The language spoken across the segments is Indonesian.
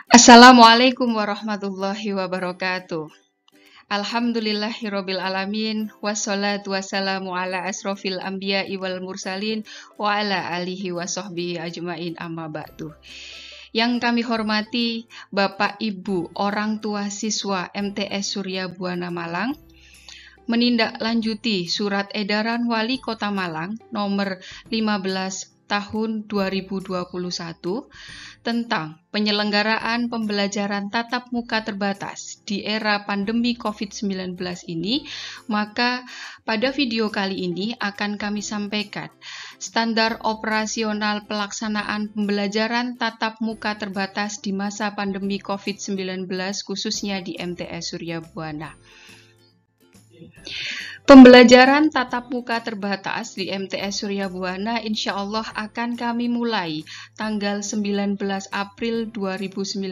Assalamualaikum warahmatullahi wabarakatuh. Alhamdulillahirabbil alamin wassalatu wassalamu ala asrofil anbiya'i wal mursalin wa ala alihi wa sahbihi ajmain amma ba'du. Yang kami hormati Bapak Ibu orang tua siswa MTS Surya Buana Malang, menindaklanjuti surat edaran Wali Kota Malang nomor 15 tahun 2021 tentang penyelenggaraan pembelajaran tatap muka terbatas di era pandemi COVID-19 ini, maka pada video kali ini akan kami sampaikan standar operasional pelaksanaan pembelajaran tatap muka terbatas di masa pandemi COVID-19 khususnya di MTS Surya Buana. Pembelajaran tatap muka terbatas di MTS Surya Buana insya Allah akan kami mulai tanggal 19 April 2019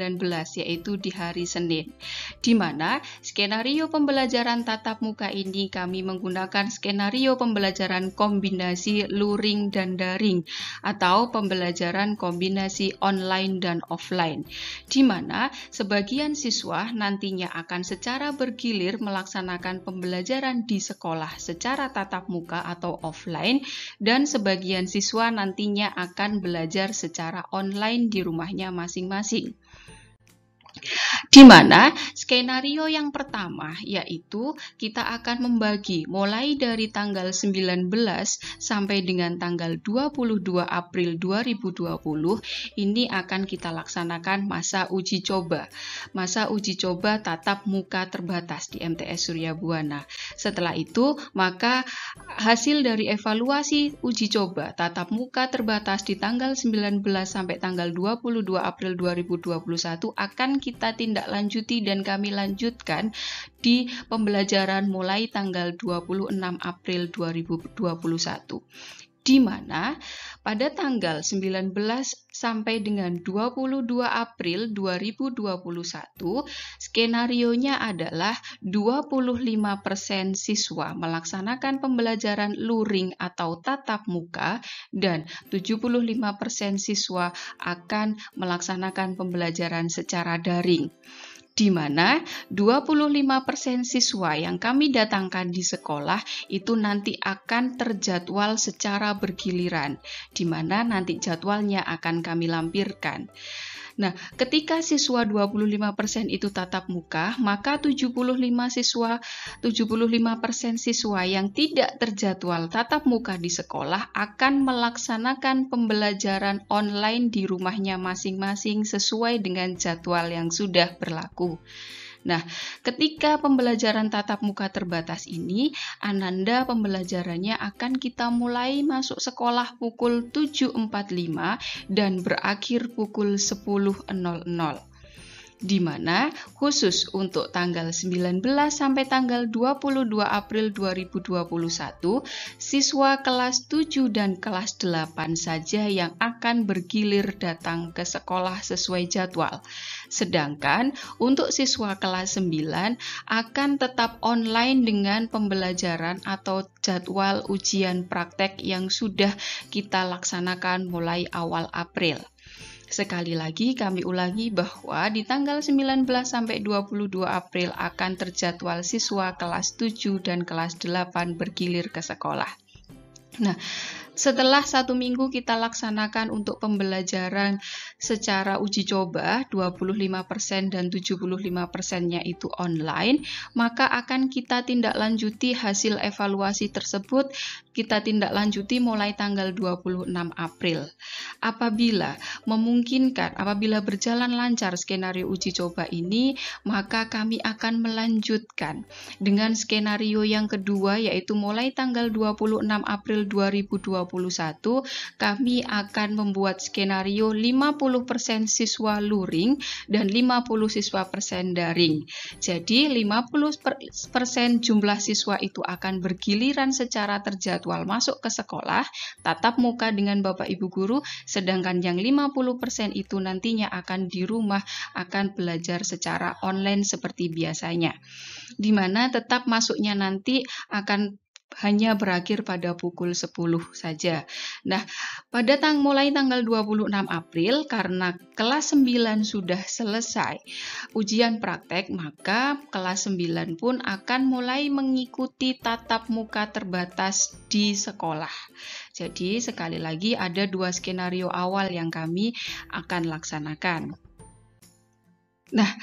yaitu di hari Senin, di mana skenario pembelajaran tatap muka ini kami menggunakan skenario pembelajaran kombinasi luring dan daring atau pembelajaran kombinasi online dan offline, di mana sebagian siswa nantinya akan secara bergilir melaksanakan pembelajaran di sekolah secara tatap muka atau offline, dan sebagian siswa nantinya akan belajar secara online di rumahnya masing-masing. Di mana skenario yang pertama yaitu kita akan membagi mulai dari tanggal 19 sampai dengan tanggal 22 April 2020 ini akan kita laksanakan masa uji coba. Masa uji coba tatap muka terbatas di MTS Surya Buana. Setelah itu, maka hasil dari evaluasi uji coba tatap muka terbatas di tanggal 19 sampai tanggal 22 April 2021 akan kita tindak lanjuti dan kami lanjutkan di pembelajaran mulai tanggal 26 April 2021. Di mana pada tanggal 19 sampai dengan 22 April 2021, skenarionya adalah 25% siswa melaksanakan pembelajaran luring atau tatap muka dan 75% siswa akan melaksanakan pembelajaran secara daring, di mana 25% siswa yang kami datangkan di sekolah itu nanti akan terjadwal secara bergiliran, di mana nanti jadwalnya akan kami lampirkan. Nah, ketika siswa 25% itu tatap muka, maka 75% siswa yang tidak terjadwal tatap muka di sekolah akan melaksanakan pembelajaran online di rumahnya masing-masing sesuai dengan jadwal yang sudah berlaku. Nah, ketika pembelajaran tatap muka terbatas ini, ananda pembelajarannya akan kita mulai masuk sekolah pukul 7.45 dan berakhir pukul 10.00. Di mana khusus untuk tanggal 19 sampai tanggal 22 April 2021, siswa kelas 7 dan kelas 8 saja yang akan bergilir datang ke sekolah sesuai jadwal. Sedangkan untuk siswa kelas 9 akan tetap online dengan pembelajaran atau jadwal ujian praktek yang sudah kita laksanakan mulai awal April. Sekali lagi kami ulangi bahwa di tanggal 19 sampai 22 April akan terjadwal siswa kelas 7 dan kelas 8 bergilir ke sekolah. Nah, setelah 1 minggu kita laksanakan untuk pembelajaran secara uji coba 25% dan 75%-nya itu online, maka akan kita tindak lanjuti hasil evaluasi tersebut, kita tindak lanjuti mulai tanggal 26 April. Apabila memungkinkan, apabila berjalan lancar skenario uji coba ini, maka kami akan melanjutkan dengan skenario yang kedua yaitu mulai tanggal 26 April 2021 kami akan membuat skenario 50% siswa luring dan 50 siswa daring. Jadi 50% jumlah siswa itu akan bergiliran secara terjadwal masuk ke sekolah tatap muka dengan Bapak Ibu guru, sedangkan yang 50% itu nantinya akan di rumah akan belajar secara online seperti biasanya, di mana tetap masuknya nanti akan hanya berakhir pada pukul 10 saja. Nah, pada mulai tanggal 26 April, karena kelas 9 sudah selesai ujian praktek, maka kelas 9 pun akan mulai mengikuti tatap muka terbatas di sekolah. Jadi, sekali lagi ada 2 skenario awal yang kami akan laksanakan. Nah,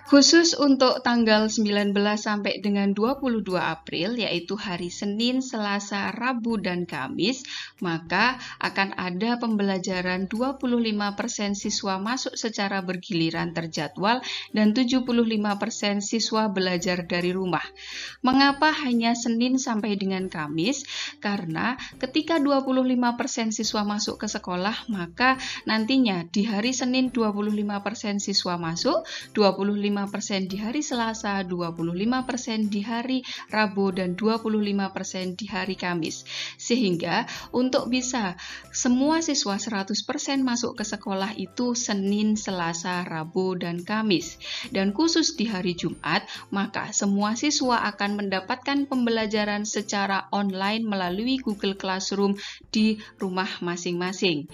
khusus untuk tanggal 19 sampai dengan 22 April, yaitu hari Senin, Selasa, Rabu, dan Kamis, maka akan ada pembelajaran 25% siswa masuk secara bergiliran terjadwal dan 75% siswa belajar dari rumah. Mengapa hanya Senin sampai dengan Kamis? Karena ketika 25% siswa masuk ke sekolah, maka nantinya di hari Senin 25% siswa masuk, 25% di hari Selasa, 25% di hari Rabu, dan 25% di hari Kamis. Sehingga untuk bisa semua siswa 100% masuk ke sekolah itu Senin, Selasa, Rabu, dan Kamis. Dan khusus di hari Jumat, maka semua siswa akan mendapatkan pembelajaran secara online melalui Google Classroom di rumah masing-masing.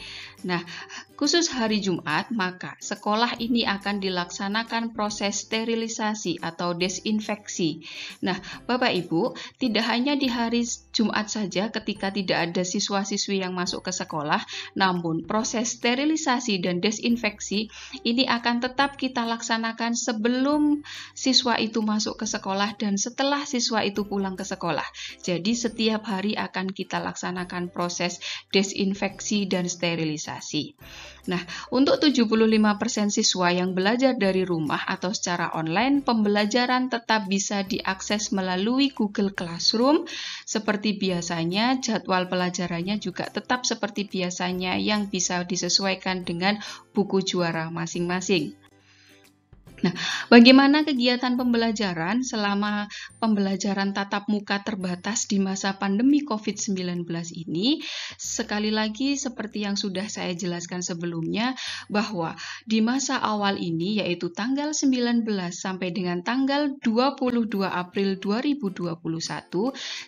Nah, khusus hari Jumat, maka sekolah ini akan dilaksanakan proses sterilisasi atau desinfeksi. Nah, Bapak Ibu, tidak hanya di hari Jumat saja ketika tidak ada siswa-siswi yang masuk ke sekolah, namun proses sterilisasi dan desinfeksi ini akan tetap kita laksanakan sebelum siswa itu masuk ke sekolah dan setelah siswa itu pulang ke sekolah. Jadi setiap hari akan kita laksanakan proses desinfeksi dan sterilisasi. Nah, untuk 75% siswa yang belajar dari rumah atau secara online, pembelajaran tetap bisa diakses melalui Google Classroom. Seperti biasanya, jadwal pelajarannya juga tetap seperti biasanya yang bisa disesuaikan dengan buku juara masing-masing. Nah, bagaimana kegiatan pembelajaran selama pembelajaran tatap muka terbatas di masa pandemi COVID-19 ini? Sekali lagi, seperti yang sudah saya jelaskan sebelumnya, bahwa di masa awal ini, yaitu tanggal 19 sampai dengan tanggal 22 April 2021,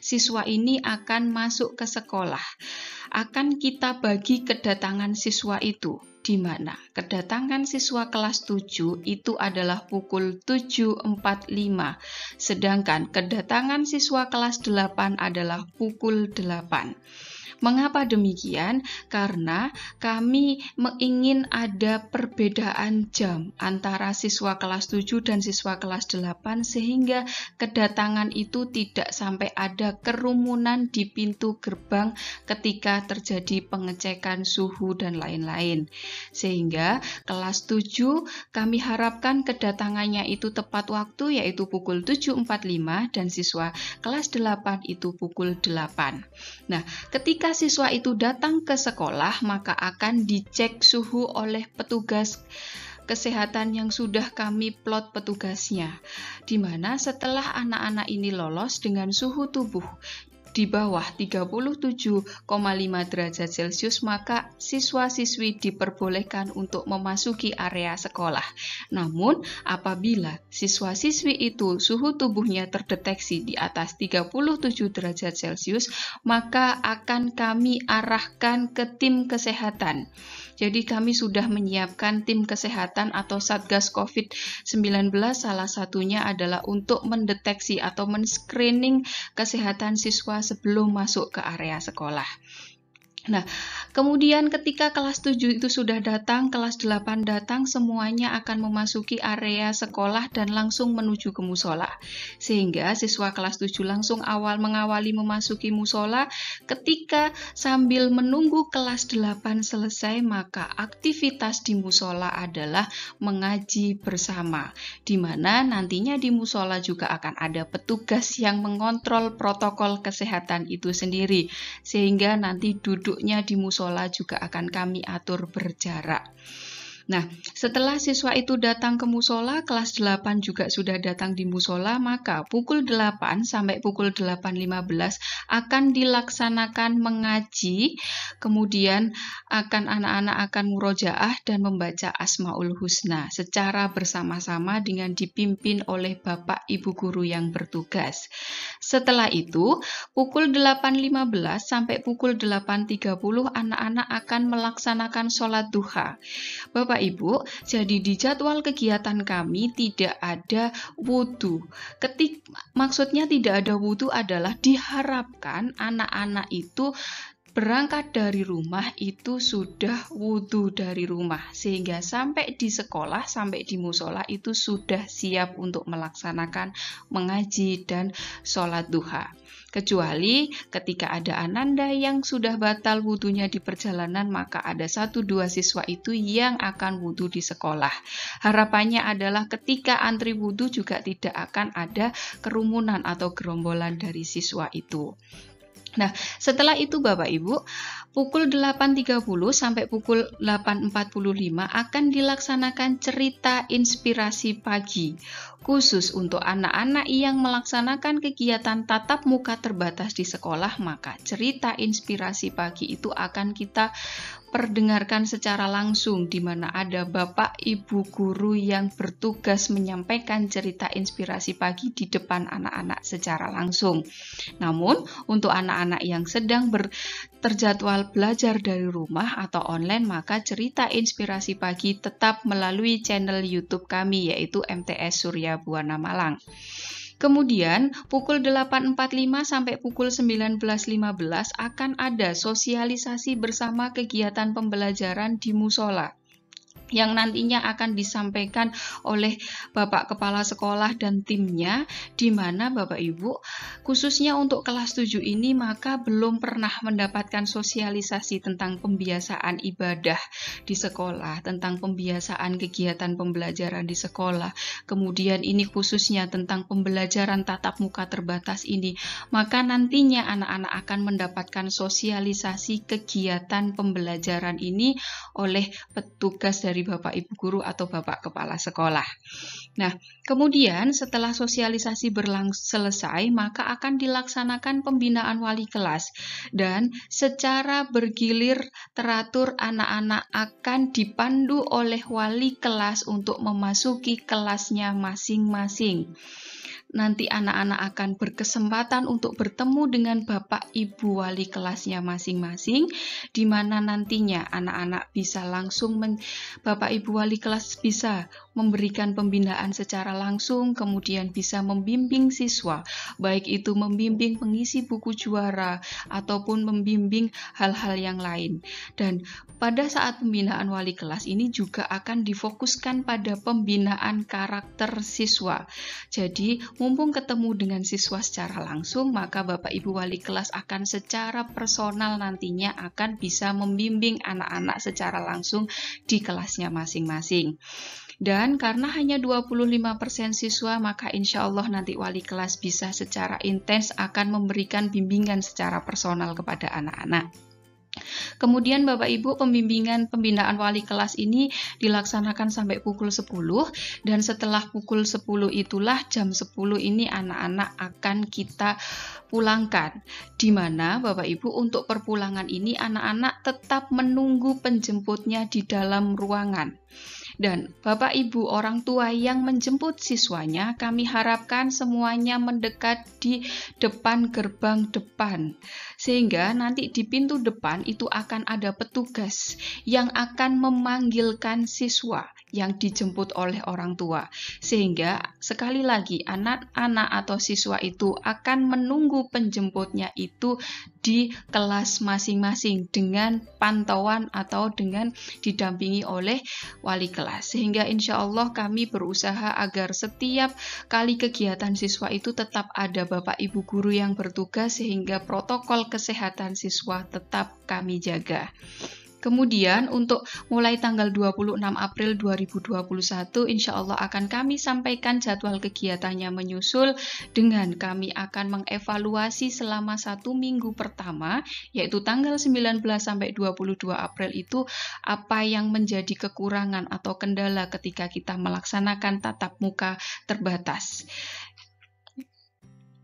siswa ini akan masuk ke sekolah. Akan kita bagi kedatangan siswa itu, di mana kedatangan siswa kelas 7 itu adalah pukul 7.45, sedangkan kedatangan siswa kelas 8 adalah pukul 8. Mengapa demikian? Karena kami ingin ada perbedaan jam antara siswa kelas 7 dan siswa kelas 8 sehingga kedatangan itu tidak sampai ada kerumunan di pintu gerbang ketika terjadi pengecekan suhu dan lain-lain. Sehingga kelas 7 kami harapkan kedatangannya itu tepat waktu, yaitu pukul 7.45, dan siswa kelas 8 itu pukul 8. Nah, ketika siswa itu datang ke sekolah, maka akan dicek suhu oleh petugas kesehatan yang sudah kami plot petugasnya, di mana setelah anak-anak ini lolos dengan suhu tubuh di bawah 37,5 derajat Celcius, maka siswa-siswi diperbolehkan untuk memasuki area sekolah. Namun, apabila siswa-siswi itu suhu tubuhnya terdeteksi di atas 37 derajat Celcius, maka akan kami arahkan ke tim kesehatan. Jadi kami sudah menyiapkan tim kesehatan atau Satgas COVID-19, salah satunya adalah untuk mendeteksi atau men-screening kesehatan siswa sebelum masuk ke area sekolah. Nah, kemudian ketika kelas 7 itu sudah datang, kelas 8 datang, semuanya akan memasuki area sekolah dan langsung menuju ke musola. Sehingga siswa kelas 7 langsung mengawali memasuki musola. Ketika sambil menunggu kelas 8 selesai, maka aktivitas di musola adalah mengaji bersama. Di mana nantinya di musola juga akan ada petugas yang mengontrol protokol kesehatan itu sendiri. Sehingga nanti duduknya di musola juga akan kami atur berjarak. Nah, setelah siswa itu datang ke musola, kelas 8 juga sudah datang di musola, maka pukul 8 sampai pukul 8.15 akan dilaksanakan mengaji, kemudian anak-anak akan murojaah dan membaca Asmaul Husna secara bersama-sama dengan dipimpin oleh Bapak Ibu guru yang bertugas. Setelah itu, pukul 8.15 sampai pukul 8.30 anak-anak akan melaksanakan sholat duha. Bapak Ibu, jadi di jadwal kegiatan kami tidak ada wudhu. Maksudnya tidak ada wudhu adalah diharapkan anak-anak itu berangkat dari rumah itu sudah wudhu dari rumah, sehingga sampai di sekolah, sampai di musola itu sudah siap untuk melaksanakan mengaji dan sholat duha. Kecuali ketika ada ananda yang sudah batal wudhunya di perjalanan, maka ada 1-2 siswa itu yang akan wudhu di sekolah. Harapannya adalah ketika antri wudhu juga tidak akan ada kerumunan atau gerombolan dari siswa itu. Nah, setelah itu Bapak Ibu, pukul 8.30 sampai pukul 8.45 akan dilaksanakan cerita inspirasi pagi. Khusus untuk anak-anak yang melaksanakan kegiatan tatap muka terbatas di sekolah, maka cerita inspirasi pagi itu akan kita perdengarkan secara langsung, di mana ada Bapak Ibu guru yang bertugas menyampaikan cerita inspirasi pagi di depan anak-anak secara langsung. Namun, untuk anak-anak yang sedang terjadwal belajar dari rumah atau online, maka cerita inspirasi pagi tetap melalui channel YouTube kami, yaitu MTS Surya Buana Malang. Kemudian pukul 8.45 sampai pukul 19.15 akan ada sosialisasi bersama kegiatan pembelajaran di musola, yang nantinya akan disampaikan oleh Bapak Kepala Sekolah dan timnya, di mana Bapak Ibu khususnya untuk kelas 7 ini maka belum pernah mendapatkan sosialisasi tentang pembiasaan ibadah di sekolah, tentang pembiasaan kegiatan pembelajaran di sekolah, kemudian ini khususnya tentang pembelajaran tatap muka terbatas ini, maka nantinya anak-anak akan mendapatkan sosialisasi kegiatan pembelajaran ini oleh petugas dari Bapak Ibu guru atau Bapak Kepala Sekolah. Nah, kemudian setelah sosialisasi selesai, maka akan dilaksanakan pembinaan wali kelas, dan secara bergilir teratur anak-anak akan dipandu oleh wali kelas untuk memasuki kelasnya masing-masing. Nanti anak-anak akan berkesempatan untuk bertemu dengan Bapak Ibu wali kelasnya masing-masing, di mana nantinya anak-anak bisa langsung Bapak Ibu wali kelas bisa memberikan pembinaan secara langsung, kemudian bisa membimbing siswa, baik itu membimbing pengisi buku juara ataupun membimbing hal-hal yang lain. Dan pada saat pembinaan wali kelas ini juga akan difokuskan pada pembinaan karakter siswa. Jadi mumpung ketemu dengan siswa secara langsung, maka Bapak Ibu wali kelas akan secara personal nantinya akan bisa membimbing anak-anak secara langsung di kelasnya masing-masing. Dan karena hanya 25% siswa, maka insya Allah nanti wali kelas bisa secara intens akan memberikan bimbingan secara personal kepada anak-anak. Kemudian Bapak Ibu, pembinaan wali kelas ini dilaksanakan sampai pukul 10, dan setelah pukul 10 itulah jam 10 ini anak-anak akan kita pulangkan, di mana Bapak Ibu untuk perpulangan ini anak-anak tetap menunggu penjemputnya di dalam ruangan. Dan Bapak Ibu orang tua yang menjemput siswanya, kami harapkan semuanya mendekat di depan gerbang depan, sehingga nanti di pintu depan itu akan ada petugas yang akan memanggilkan siswa yang dijemput oleh orang tua, sehingga sekali lagi anak-anak atau siswa itu akan menunggu penjemputnya itu di kelas masing-masing dengan pantauan atau dengan didampingi oleh wali kelas, sehingga insya Allah kami berusaha agar setiap kali kegiatan siswa itu tetap ada Bapak Ibu guru yang bertugas, sehingga protokol kesehatan siswa tetap kami jaga. Kemudian untuk mulai tanggal 26 April 2021 insya Allah akan kami sampaikan jadwal kegiatannya menyusul dengan kami akan mengevaluasi selama 1 minggu pertama, yaitu tanggal 19 sampai 22 April itu apa yang menjadi kekurangan atau kendala ketika kita melaksanakan tatap muka terbatas.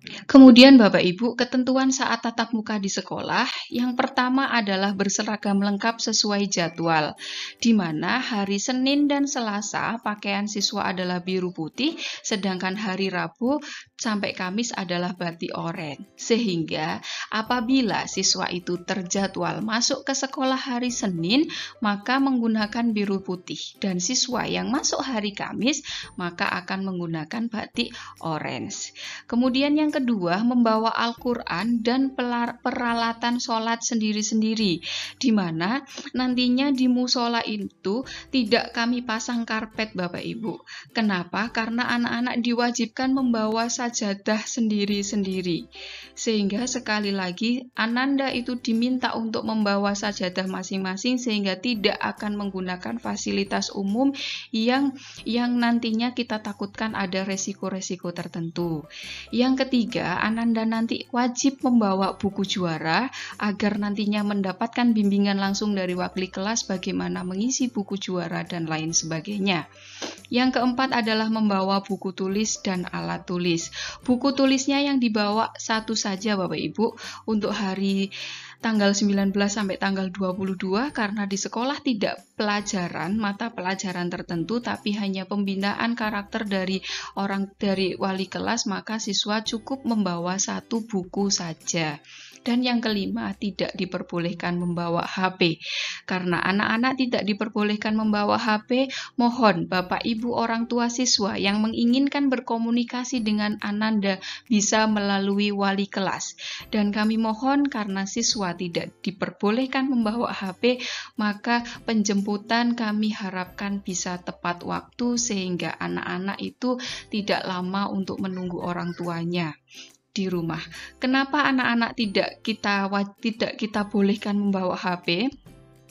Kemudian Bapak Ibu, ketentuan saat tatap muka di sekolah, yang pertama adalah berseragam lengkap sesuai jadwal, di mana hari Senin dan Selasa pakaian siswa adalah biru putih, sedangkan hari Rabu sampai Kamis adalah batik oranye. Sehingga apabila siswa itu terjadwal masuk ke sekolah hari Senin, maka menggunakan biru putih, dan siswa yang masuk hari Kamis, maka akan menggunakan batik oranye. Kemudian yang kedua, membawa Al-Quran dan peralatan sholat sendiri-sendiri, di mana nantinya di musola itu tidak kami pasang karpet Bapak Ibu. Kenapa? Karena anak-anak diwajibkan membawa sajadah sendiri-sendiri. Sehingga sekali lagi, Ananda itu diminta untuk membawa sajadah masing-masing sehingga tidak akan menggunakan fasilitas umum yang nantinya kita takutkan ada resiko-resiko tertentu. Yang ketiga, Ananda nanti wajib membawa buku juara agar nantinya mendapatkan bimbingan langsung dari wali kelas bagaimana mengisi buku juara dan lain sebagainya. Yang keempat adalah membawa buku tulis dan alat tulis. Buku tulisnya yang dibawa satu saja Bapak Ibu untuk hari tanggal 19 sampai tanggal 22 karena di sekolah tidak mata pelajaran tertentu tapi hanya pembinaan karakter dari wali kelas, maka siswa cukup membawa satu buku saja. Dan yang kelima, tidak diperbolehkan membawa HP. Karena anak-anak tidak diperbolehkan membawa HP, mohon Bapak Ibu orang tua siswa yang menginginkan berkomunikasi dengan Ananda bisa melalui wali kelas. Dan kami mohon karena siswa tidak diperbolehkan membawa HP, maka penjemputan kami harapkan bisa tepat waktu sehingga anak-anak itu tidak lama untuk menunggu orang tuanya di rumah. Kenapa anak-anak tidak kita bolehkan membawa HP?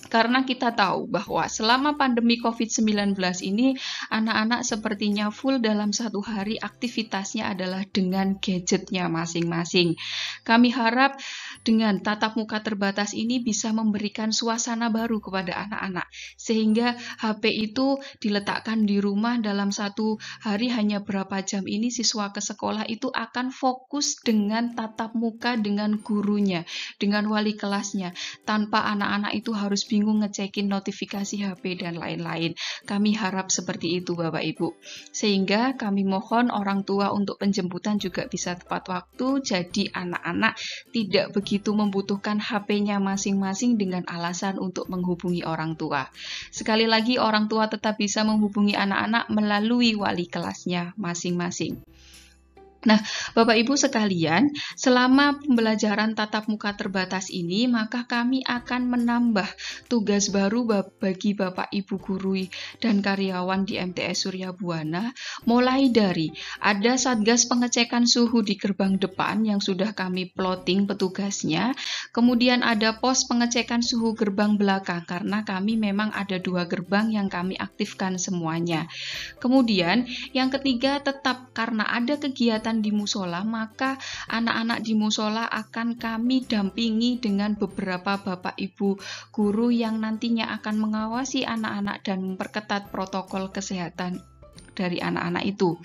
Karena kita tahu bahwa selama pandemi COVID-19 ini, anak-anak sepertinya full dalam satu hari aktivitasnya adalah dengan gadgetnya masing-masing. Kami harap dengan tatap muka terbatas ini bisa memberikan suasana baru kepada anak-anak, sehingga HP itu diletakkan di rumah dalam satu hari hanya berapa jam ini siswa ke sekolah itu akan fokus dengan tatap muka dengan gurunya, dengan wali kelasnya, tanpa anak-anak itu harus bingung ngecekin notifikasi HP dan lain-lain. Kami harap seperti itu Bapak Ibu. Sehingga kami mohon orang tua untuk penjemputan juga bisa tepat waktu, jadi anak-anak tidak begitu membutuhkan HP-nya masing-masing dengan alasan untuk menghubungi orang tua. Sekali lagi, orang tua tetap bisa menghubungi anak-anak melalui wali kelasnya masing-masing. Nah, Bapak Ibu sekalian, selama pembelajaran tatap muka terbatas ini, maka kami akan menambah tugas baru bagi Bapak Ibu guru dan karyawan di MTS Surya Buana, mulai dari ada satgas pengecekan suhu di gerbang depan yang sudah kami plotting petugasnya, kemudian ada pos pengecekan suhu gerbang belakang, karena kami memang ada 2 gerbang yang kami aktifkan semuanya. Kemudian, yang ketiga tetap karena ada kegiatan di musola, maka anak-anak di musola akan kami dampingi dengan beberapa Bapak Ibu guru yang nantinya akan mengawasi anak-anak dan memperketat protokol kesehatan dari anak-anak itu.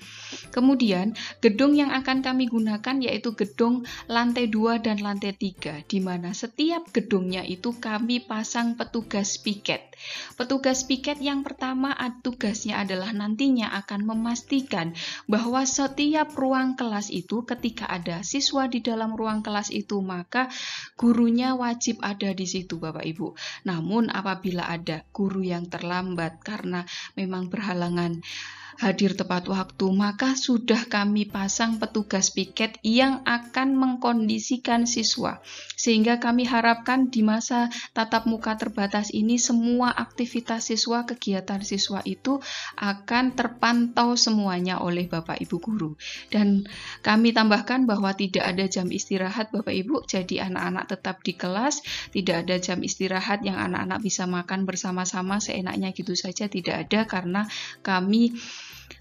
Kemudian, gedung yang akan kami gunakan yaitu gedung lantai 2 dan lantai 3, di mana setiap gedungnya itu kami pasang petugas piket. Petugas piket yang pertama tugasnya adalah nantinya akan memastikan bahwa setiap ruang kelas itu ketika ada siswa di dalam ruang kelas itu, maka gurunya wajib ada di situ Bapak Ibu. Namun apabila ada guru yang terlambat karena memang berhalangan hadir tepat waktu, maka sudah kami pasang petugas piket yang akan mengkondisikan siswa. Sehingga kami harapkan di masa tatap muka terbatas ini semua aktivitas siswa, kegiatan siswa itu akan terpantau semuanya oleh Bapak Ibu guru. Dan kami tambahkan bahwa tidak ada jam istirahat Bapak Ibu, jadi anak-anak tetap di kelas, tidak ada jam istirahat yang anak-anak bisa makan bersama-sama seenaknya gitu saja, tidak ada, karena kami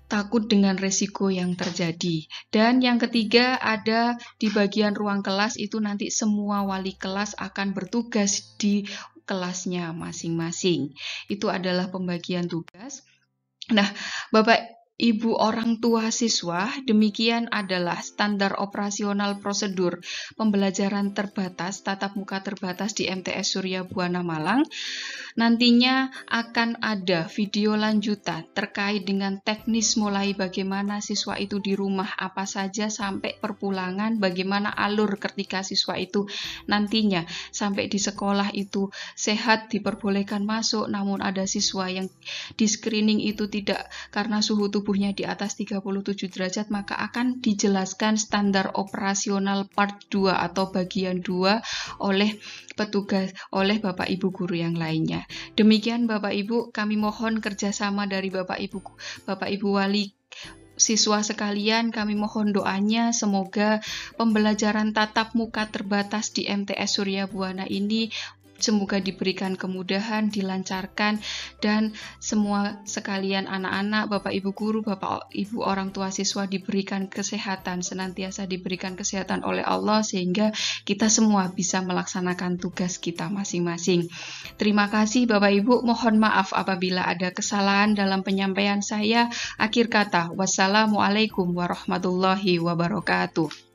takut dengan resiko yang terjadi. Dan yang ketiga, ada di bagian ruang kelas itu nanti semua wali kelas akan bertugas di kelasnya masing-masing. Itu adalah pembagian tugas. Nah, Bapak Ibu orang tua siswa, demikian adalah standar operasional prosedur pembelajaran terbatas, tatap muka terbatas di MTS Surya Buana Malang. Nantinya akan ada video lanjutan terkait dengan teknis mulai bagaimana siswa itu di rumah apa saja sampai perpulangan, bagaimana alur ketika siswa itu nantinya sampai di sekolah itu sehat diperbolehkan masuk, namun ada siswa yang di screening itu tidak karena suhu tubuhnya di atas 37 derajat, maka akan dijelaskan standar operasional part 2 atau bagian 2 oleh petugas, oleh Bapak Ibu guru yang lainnya. Demikian Bapak Ibu, kami mohon kerjasama dari Bapak Ibu wali siswa sekalian, kami mohon doanya semoga pembelajaran tatap muka terbatas di MTS Surya Buana ini semoga diberikan kemudahan, dilancarkan, dan semua sekalian anak-anak, Bapak Ibu guru, Bapak Ibu orang tua siswa diberikan kesehatan, senantiasa diberikan kesehatan oleh Allah sehingga kita semua bisa melaksanakan tugas kita masing-masing. Terima kasih Bapak Ibu, mohon maaf apabila ada kesalahan dalam penyampaian saya. Akhir kata, wassalamualaikum warahmatullahi wabarakatuh.